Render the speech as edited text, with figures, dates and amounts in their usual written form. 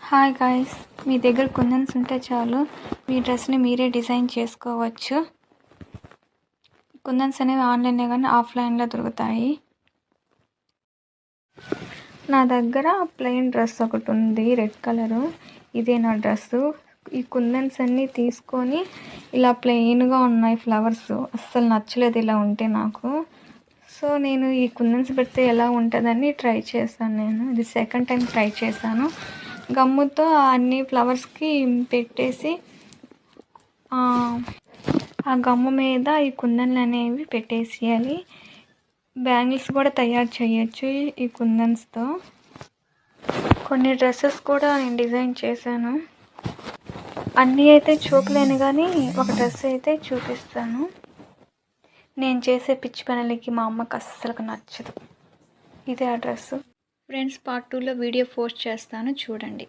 Hi guys, మీ దగ్గర కుందన్స్ ఉంటే చాలు మీ డ్రెస్ని మీరే డిజైన్ చేసుకోవచ్చు. కుందన్స్ అనేవి ఆన్లైన్లో కానీ ఆఫ్లైన్లో దొరుకుతాయి. నా దగ్గర ప్లెయిన్ డ్రెస్ ఒకటి ఉంది, రెడ్ కలరు. ఇదే నా డ్రెస్సు. ఈ కుందన్స్ అన్నీ తీసుకొని ఇలా ప్లెయిన్గా ఉన్నాయి ఫ్లవర్స్. అస్సలు నచ్చలేదు ఇలా ఉంటే నాకు. సో నేను ఈ కుందన్స్ పెడితే ఎలా ఉంటుందని ట్రై చేశాను. నేను ఇది సెకండ్ టైం ట్రై చేశాను. గమ్ముతో అన్ని ఫ్లవర్స్కి పెట్టేసి ఆ గమ్ము మీద ఈ కుందన్లు అనేవి పెట్టేసేయాలి. బ్యాంగిల్స్ కూడా తయారు చేయొచ్చు ఈ కుందన్స్తో. కొన్ని డ్రెస్సెస్ కూడా నేను డిజైన్ చేశాను. అన్నీ అయితే చూపలేను కానీ ఒక డ్రెస్ అయితే చూపిస్తాను. నేను చేసే పిచ్చి పనులకి మా అమ్మకి అస్సలు నచ్చదు. ఇదే ఆ డ్రెస్సు. ఫ్రెండ్స్, పార్ట్ 2లో వీడియో పోస్ట్ చేస్తాను, చూడండి.